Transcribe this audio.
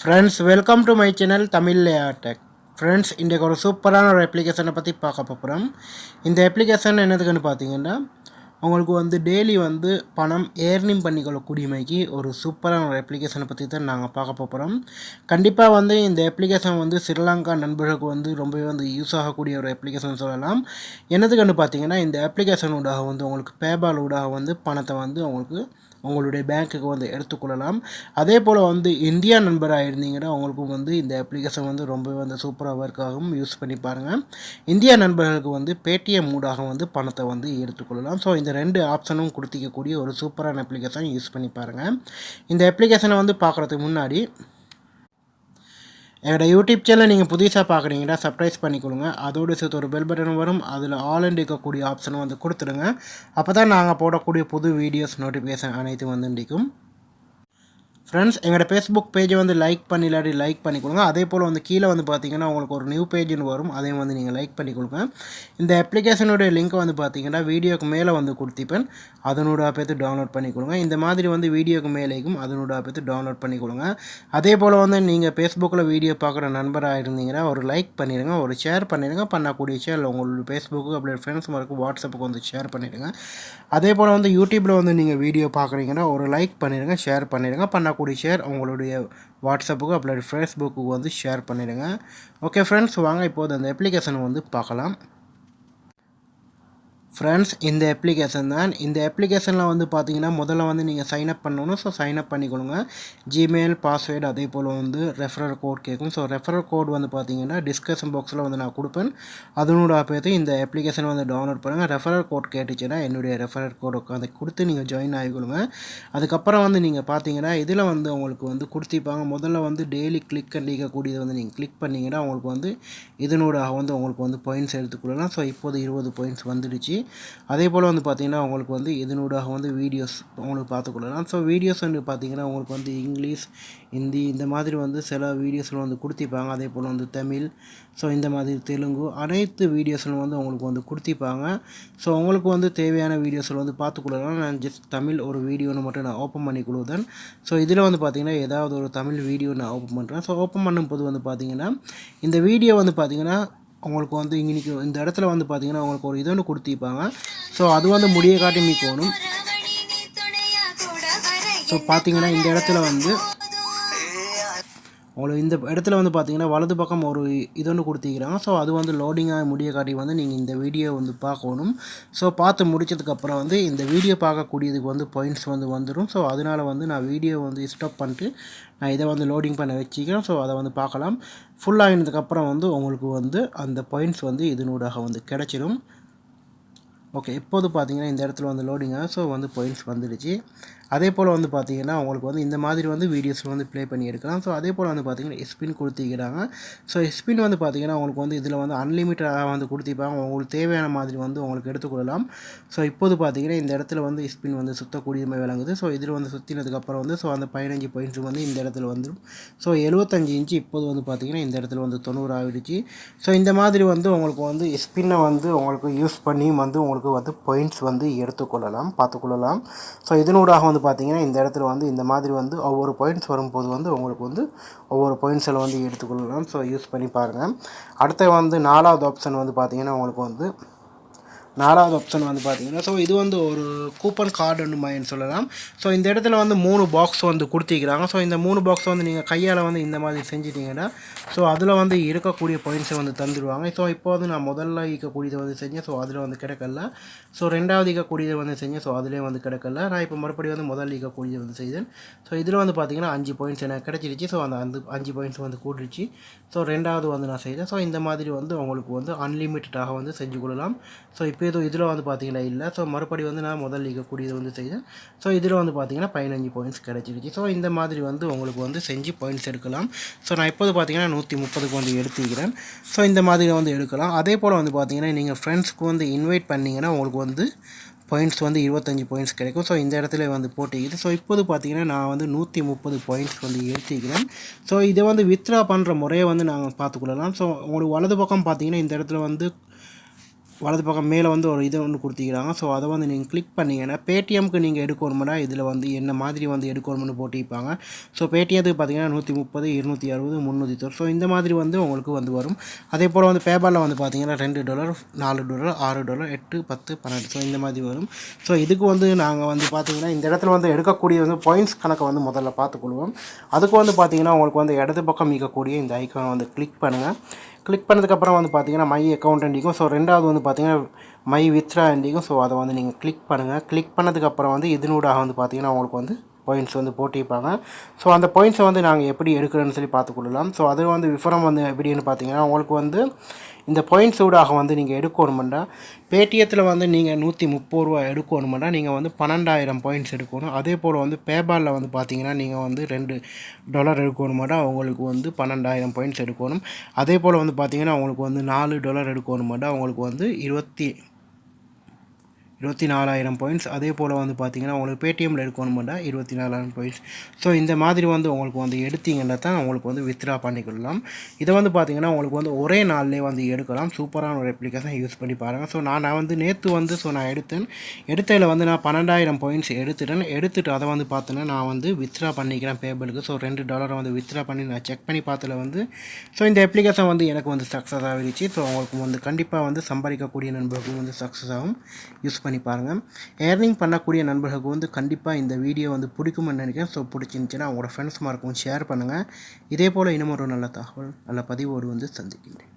Friends, welcome to my channel Tamil Layer Tech. Friends இன்றைக்கு ஒரு சூப்பரான ஒரு அப்ளிகேஷனை பற்றி பார்க்க போகிறோம். இந்த அப்ளிகேஷன் என்னதுக்குன்னு பார்த்தீங்கன்னா உங்களுக்கு வந்து டெய்லி வந்து பணம் ஏர்னிங் பண்ணிக்கொள்ளக்கூடியமைக்கு ஒரு சூப்பரான ஒரு அப்ளிகேஷனை பற்றி தான் நாங்கள் பார்க்க போகிறோம். கண்டிப்பாக வந்து இந்த அப்ளிகேஷன் வந்து ஸ்ரீலங்கா நண்பர்களுக்கு வந்து ரொம்பவே வந்து யூஸ் ஆகக்கூடிய ஒரு அப்ளிகேஷன் சொல்லலாம். என்னதுக்குன்னு பார்த்தீங்கன்னா இந்த அப்ளிகேஷன் ஊடாக வந்து உங்களுக்கு பேபால் ஊடாக வந்து பணத்தை வந்து உங்களுக்கு உங்களுடைய பேங்க்குக்கு வந்து எடுத்துக்கொள்ளலாம். அதே போல் வந்து இந்தியா நண்பராக இருந்தீங்கன்னா உங்களுக்கும் வந்து இந்த அப்ளிகேஷன் வந்து ரொம்பவே வந்து சூப்பராக ஒர்க் ஆகும். யூஸ் பண்ணி பாருங்கள். இந்தியா நண்பர்களுக்கு வந்து பேடிஎம் மூடாக வந்து பணத்தை வந்து எடுத்துக்கொள்ளலாம். ஸோ இந்த ரெண்டு ஆப்ஷனும் கொடுத்திக்கக்கூடிய ஒரு சூப்பரான அப்ளிகேஷன் யூஸ் பண்ணி பாருங்கள். இந்த அப்ளிகேஷனை வந்து பார்க்குறதுக்கு முன்னாடி என்னோட யூடியூப் சேனல் நீங்கள் புதுசாக பார்க்குறீங்கன்னா சப்ஸ்கிரைப் பண்ணிக்கொள்ளுங்க. அதோடு சேர்த்து ஒரு பெல் பட்டன் வரும். அதில் ஆல் அண்ட் இருக்கக்கூடிய ஆப்ஷனை வந்து கொடுத்துடுங்க. அப்போ தான் நாங்கள் போடக்கூடிய புது வீடியோஸ் நோட்டிஃபிகேஷன் அனைத்தும் வந்து நிற்கும். ஃப்ரெண்ட்ஸ், எங்களோட ஃபேஸ்புக் பேஜை வந்து லைக் பண்ணிலாடி லைக் பண்ணிக்கொடுங்க. அதே போல் வந்து கீழே வந்து பார்த்தீங்கன்னா உங்களுக்கு ஒரு நியூ பேஜ்னு வரும். அதையும் வந்து நீங்கள் லைக் பண்ணிக்கொடுங்க. இந்த அப்ளிகேஷனுடைய லிங்க்கை வந்து பார்த்தீங்கன்னா வீடியோக்கு மேலே வந்து கொடுத்திப்பேன். அதனோட பார்த்து டவுன்லோட் பண்ணிக்கொடுங்க. இந்த மாதிரி வந்து வீடியோக்கு மேலேயும் அதனோட பார்த்து டவுன்லோட் பண்ணிக்கொடுங்க. அதே போல் வந்து நீங்கள் ஃபேஸ்புக்கில் வீடியோ பார்க்குற நண்பராக இருந்தீங்கன்னா ஒரு லைக் பண்ணிடுங்க, ஒரு ஷேர் பண்ணிடுங்க. பண்ணக்கூடிய ஷேர் உங்களோட ஃபேஸ்புக்கு அப்படி ஃப்ரெண்ட்ஸ் மாதிரி வாட்ஸ்அப்புக்கு வந்து ஷேர் பண்ணிவிடுங்க. அதே போல் வந்து யூடியூப்பில் வந்து நீங்கள் வீடியோ பார்க்குறீங்கன்னா ஒரு லைக் பண்ணிடுங்க, ஷேர் பண்ணிடுங்க. பண்ணக்கூடிய ஷேர் உங்களுடைய வாட்ஸ்அப்புக்கு அப்படி ஃபேஸ்புக்கு வந்து ஷேர் பண்ணிடுங்க. ஓகே ஃப்ரெண்ட்ஸ், வாங்க இப்போது அந்த அப்ளிகேஷனை வந்து பார்க்கலாம். ஃப்ரெண்ட்ஸ், இந்த அப்ளிகேஷன் தான். இந்த அப்ளிகேஷனில் வந்து பார்த்தீங்கன்னா முதல்ல வந்து நீங்கள் சைன்அப் பண்ணணும். ஸோ சைன்அப் பண்ணிக்கொள்ளுங்க. ஜிமெயில் பாஸ்வேர்டு அதே போல் வந்து ரெஃபரல் கோட் கேட்கும். ஸோ ரெஃபரல் கோட் வந்து பார்த்தீங்கன்னா டிஸ்கஷன் பாக்ஸில் வந்து நான் கொடுப்பேன். அதனோட பார்த்து இந்த அப்ளிகேஷனை வந்து டவுன்லோட் பண்ணுங்கள். ரெஃபரல் கோட் கேட்டுச்சுன்னா என்னுடைய ரெஃபரல் கோடு அதை கொடுத்து நீங்கள் ஜாயின் ஆகிக்கொள்ளுங்க. அதுக்கப்புறம் வந்து நீங்கள் பார்த்தீங்கன்னா இதில் வந்து உங்களுக்கு வந்து கொடுத்திருப்பாங்க. முதல்ல வந்து டெய்லி கிளிக் பண்ணிக்கக்கூடியது வந்து நீங்கள் கிளிக் பண்ணிங்கன்னா உங்களுக்கு வந்து இதனோட வந்து உங்களுக்கு வந்து பாயிண்ட்ஸ் எடுத்துக்கொள்ளலாம். ஸோ இப்போது 20 பாயிண்ட்ஸ் வந்துடுச்சு. அதே போல் வந்து பார்த்திங்கன்னா உங்களுக்கு வந்து இதனூடாக வந்து வீடியோஸ் உங்களுக்கு பார்த்துக்கொள்ளலாம். ஸோ வீடியோஸ் வந்து பார்த்திங்கன்னா உங்களுக்கு வந்து இங்கிலீஷ், ஹிந்தி இந்த மாதிரி வந்து சில வீடியோஸில் வந்து கொடுத்திருப்பாங்க. அதே போல் வந்து தமிழ், ஸோ இந்த மாதிரி தெலுங்கு அனைத்து வீடியோஸில் வந்து உங்களுக்கு வந்து கொடுத்திருப்பாங்க. ஸோ உங்களுக்கு வந்து தேவையான வீடியோஸில் வந்து பார்த்துக்கொள்ளலாம். நான் ஜஸ்ட் தமிழ் ஒரு வீடியோன்னு மட்டும் நான் ஓப்பன் பண்ணி கொடுத்தேன். ஸோ இதில் வந்து பார்த்திங்கன்னா ஏதாவது ஒரு தமிழ் வீடியோ நான் ஓப்பன் பண்ணுறேன். ஸோ ஓப்பன் பண்ணும்போது வந்து பார்த்திங்கன்னா இந்த வீடியோ வந்து பார்த்திங்கன்னா உங்களுக்கு வந்து இன்றைக்கி இந்த இடத்துல வந்து பார்த்திங்கன்னா உங்களுக்கு ஒரு இது ஒன்று கொடுத்திருப்பாங்க. ஸோ அது வந்து முடிய காட்டி மீக்கணும். ஸோ பார்த்திங்கன்னா இந்த இடத்துல வந்து உங்களுக்கு இந்த இடத்துல வந்து பார்த்திங்கன்னா வலது பக்கம் ஒரு இது ஒன்று கொடுத்திருக்கிறாங்க. ஸோ அது வந்து லோடிங்காக முடிய காட்டி வந்து நீங்கள் இந்த வீடியோ வந்து பார்க்கணும். ஸோ பார்த்து முடித்ததுக்கப்புறம் வந்து இந்த வீடியோ பார்க்கக்கூடியதுக்கு வந்து பாயிண்ட்ஸ் வந்து வந்துடும். ஸோ அதனால் வந்து நான் வீடியோ வந்து ஸ்டாப் பண்ணிட்டு நான் இதை வந்து லோடிங் பண்ண வச்சுக்கிறேன். ஸோ அதை வந்து பார்க்கலாம். ஃபுல்லாகினதுக்கப்புறம் வந்து உங்களுக்கு வந்து அந்த பாயிண்ட்ஸ் வந்து இதனூடாக வந்து கிடச்சிடும். ஓகே, இப்போது பார்த்தீங்கன்னா இந்த இடத்துல வந்து லோடிங்காக ஸோ வந்து பாயிண்ட்ஸ் வந்துடுச்சு. அதே போல் வந்து பார்த்தீங்கன்னா உங்களுக்கு வந்து இந்த மாதிரி வந்து வீடியோஸில் வந்து ப்ளே பண்ணி எடுக்கலாம். ஸோ அதே போல் வந்து பார்த்தீங்கன்னா ஸ்பின் கொடுத்திருக்கிறாங்க. ஸோ ஸ்பின் வந்து பார்த்தீங்கன்னா உங்களுக்கு வந்து இதில் வந்து அன்லிமிட்டடாக வந்து கொடுத்திருப்பாங்க. உங்களுக்கு தேவையான மாதிரி வந்து உங்களுக்கு எடுத்துக்கொள்ளலாம். ஸோ இப்போது பார்த்தீங்கன்னா இந்த இடத்துல வந்து ஸ்பின் வந்து சுற்றக்கூடியமே விளங்குது. ஸோ இதில் வந்து சுற்றினதுக்கப்புறம் வந்து ஸோ அந்த 15 பாயிண்ட்ஸ் வந்து இந்த இடத்துல வந்துடும். ஸோ 75 இன்ச்சு இப்போது வந்து பார்த்தீங்கன்னா இந்த இடத்துல வந்து 90 ஆகிடுச்சு. ஸோ இந்த மாதிரி வந்து உங்களுக்கு வந்து ஸ்பின்னை வந்து உங்களுக்கு யூஸ் பண்ணி வந்து உங்களுக்கு வந்து பாயிண்ட்ஸ் வந்து எடுத்துக்கொள்ளலாம், பார்த்துக்கொள்ளலாம். ஸோ இதனூடாக வந்து பார்த்திங்கன்னா இந்த இடத்துல வந்து இந்த மாதிரி வந்து ஒவ்வொரு பாயிண்ட்ஸ் வரும்போது வந்து உங்களுக்கு வந்து ஒவ்வொரு பாயிண்ட்ஸில் வந்து எடுத்துக்கொள்ளலாம். ஸோ யூஸ் பண்ணி பாருங்கள். அடுத்து வந்து 4வது ஆப்ஷன் வந்து பார்த்திங்கன்னா உங்களுக்கு வந்து 4வது ஆப்ஷன் வந்து பார்த்திங்கன்னா ஸோ இது வந்து ஒரு கூப்பன் கார்டுன்னு மாதிரி சொல்லலாம். ஸோ இந்த இடத்துல வந்து 3 பாக்ஸ் வந்து கொடுத்திருக்கிறாங்க. ஸோ இந்த 3 பாக்ஸ் வந்து நீங்கள் கையால் வந்து இந்த மாதிரி செஞ்சிட்டிங்கன்னா ஸோ அதில் வந்து இருக்கக்கூடிய பாயிண்ட்ஸை வந்து தந்துடுவாங்க. ஸோ இப்போ வந்து நான் முதல்ல இருக்கக்கூடியதை வந்து செஞ்சேன். ஸோ அதில் வந்து கிடைக்கல. ஸோ 2வது இருக்கக்கூடியதை வந்து செஞ்சேன். ஸோ அதிலே வந்து கிடைக்கல. நான் இப்போ மறுபடியும் வந்து முதல்ல இருக்கக்கூடியதை வந்து செய்தேன். ஸோ இதில் வந்து பார்த்திங்கன்னா 5 பாயிண்ட்ஸ் எனக்கு கிடச்சிருச்சு. ஸோ அந்த 5 பாயிண்ட்ஸ் வந்து கூட்டிருச்சு. ஸோ 2வது வந்து நான் செய்தேன். ஸோ இந்த மாதிரி வந்து உங்களுக்கு வந்து அன்லிமிட்டடாக வந்து செஞ்சு கொள்ளலாம். ஸோ இப்போ இதில் வந்து பார்த்திங்கன்னா இல்லை. ஸோ மறுபடியும் வந்து நான் முதல்ல இருக்கக்கூடியதை வந்து செய்தேன். ஸோ இதில் வந்து பார்த்திங்கன்னா 15 பாயிண்ட்ஸ் கிடச்சிருச்சு. ஸோ இந்த மாதிரி வந்து உங்களுக்கு வந்து செஞ்சு பாயிண்ட்ஸ் எடுக்கலாம். ஸோ நான் இப்போது பார்த்திங்கன்னா 130க்கு வந்து எடுத்துக்கிறேன். ஸோ இந்த மாதிரி வந்து எடுக்கலாம். அதே போல் வந்து பார்த்திங்கன்னா நீங்கள் ஃப்ரெண்ட்ஸ்க்கு வந்து இன்வைட் பண்ணிங்கன்னா உங்களுக்கு வந்து பாயிண்ட்ஸ் வந்து 25 பாயிண்ட்ஸ் கிடைக்கும். ஸோ இந்த இடத்துல வந்து போட்டிக்குது. ஸோ இப்போது பார்த்திங்கன்னா நான் வந்து 130 பாயிண்ட்ஸ் வந்து எடுத்துக்கிறேன். ஸோ இதை வந்து வித்ட்ரா பண்ணுற முறையை வந்து நாங்கள் பார்த்துக்கொள்ளலாம். ஸோ உங்களுக்கு வலது பக்கம் பார்த்திங்கன்னா இந்த இடத்துல வந்து வலது பக்கம் மேலே வந்து ஒரு இது ஒன்று கொடுத்திக்கிறாங்க. ஸோ அதை வந்து நீங்கள் கிளிக் பண்ணிங்கன்னா பேடிஎம்க்கு நீங்கள் எடுக்கணும்னா இதில் வந்து என்ன மாதிரி வந்து எடுக்கணும்னு போட்டிருப்பாங்க. ஸோ பேடிஎம்க்கு பார்த்தீங்கன்னா 130, 260, 300. ஸோ இந்த மாதிரி வந்து உங்களுக்கு வந்து வரும். அதே போல் வந்து பேபாலில் வந்து பார்த்தீங்கன்னா $2, $4, $6, 8, 10, 12. ஸோ இந்த மாதிரி வரும். ஸோ இதுக்கு வந்து நாங்கள் வந்து பார்த்தீங்கன்னா இந்த இடத்துல வந்து எடுக்கக்கூடிய வந்து பாயிண்ட்ஸ் கணக்கை வந்து முதல்ல பார்த்துக்கொள்வோம். அதுக்கு வந்து பார்த்தீங்கன்னா உங்களுக்கு வந்து இடது பக்கம் இருக்கக்கூடிய இந்த ஐக்கானை வந்து கிளிக் பண்ணுங்கள். கிளிக் பண்ணதுக்கப்புறம் வந்து பார்த்தீங்கன்னா மை அக்கௌண்ட் எண்டிக்கும். ஸோ ரெண்டாவது வந்து பார்த்தீங்கன்னா மை வித்ரா எண்டிக்கும். ஸோ அதை வந்து நீங்கள் கிளிக் பண்ணுங்கள். கிளிக் பண்ணதுக்கப்புறம் வந்து இதனூடாக வந்து பார்த்தீங்கன்னா உங்களுக்கு வந்து பாயிண்ட்ஸ் வந்து போட்டிருப்பாங்க. ஸோ அந்த பாயிண்ட்ஸை வந்து நாங்கள் எப்படி எடுக்கிறோன்னு சொல்லி பார்த்துக்கொள்ளலாம். ஸோ அது வந்து விவரம் வந்து எப்படின்னு பார்த்தீங்கன்னா உங்களுக்கு வந்து இந்த பாயிண்ட்ஸ் ஊடாக வந்து நீங்கள் எடுக்கணுமெண்டா பேடிஎத்தில் வந்து நீங்கள் $130 எடுக்கணுமெண்டா நீங்கள் வந்து 12,000 பாயிண்ட்ஸ் எடுக்கணும். அதே போல் வந்து பேபாலில் வந்து பார்த்தீங்கன்னா நீங்கள் வந்து $2 எடுக்கணுமெண்டா உங்களுக்கு வந்து 12,000 பாயிண்ட்ஸ் எடுக்கணும். அதே போல் வந்து பார்த்தீங்கன்னா உங்களுக்கு வந்து $4 எடுக்கணுமெண்டா உங்களுக்கு வந்து 24,000 பாயிண்ட்ஸ். அதே போல் வந்து பார்த்தீங்கன்னா உங்களுக்கு பேடிஎம்மில் எடுக்கணுமெண்டா 24,000 பாயிண்ட்ஸ். ஸோ இந்த மாதிரி வந்து உங்களுக்கு வந்து எடுத்தீங்கன்னா தான் உங்களுக்கு வந்து வித்ரா பண்ணிக்கொள்ளலாம். இதை வந்து பார்த்தீங்கன்னா உங்களுக்கு வந்து ஒரே நாள்லேயே வந்து எடுக்கலாம். சூப்பரான ஒரு அப்ளிகேஷன் யூஸ் பண்ணி பாருங்கள். ஸோ நான் வந்து நேற்று வந்து நான் எடுத்ததில் வந்து நான் 12,000 பாயிண்ட்ஸ் எடுத்துட்டு அதை வந்து பார்த்தோன்னா நான் வந்து வித்ரா பண்ணிக்கிறேன் பேபிளுக்கு. ஸோ $2 வந்து வித்ரா பண்ணி நான் செக் பண்ணி பார்த்ததில் வந்து ஸோ இந்த அப்ளிகேஷன் வந்து எனக்கு வந்து சக்ஸஸ் ஆகிடுச்சு. ஸோ உங்களுக்கு வந்து கண்டிப்பாக வந்து சம்பாதிக்கக்கூடிய நண்பர்களுக்கு வந்து சக்ஸஸ் ஆகும். யூஸ் பண்ணி பாருங்கள். ஏர்னிங் பண்ணக்கூடிய நண்பர்களுக்கு வந்து கண்டிப்பாக இந்த வீடியோ வந்து பிடிக்கும்னு நினைக்கிறேன். ஸோ பிடிச்சிருந்துச்சுன்னா உங்களோட ஃப்ரெண்ட்ஸ் மார்க்கும் ஷேர் பண்ணுங்கள். இதே போல் இன்னும் ஒரு நல்ல தகவல் நல்ல பதிவோடு வந்து சந்திக்கின்றேன்.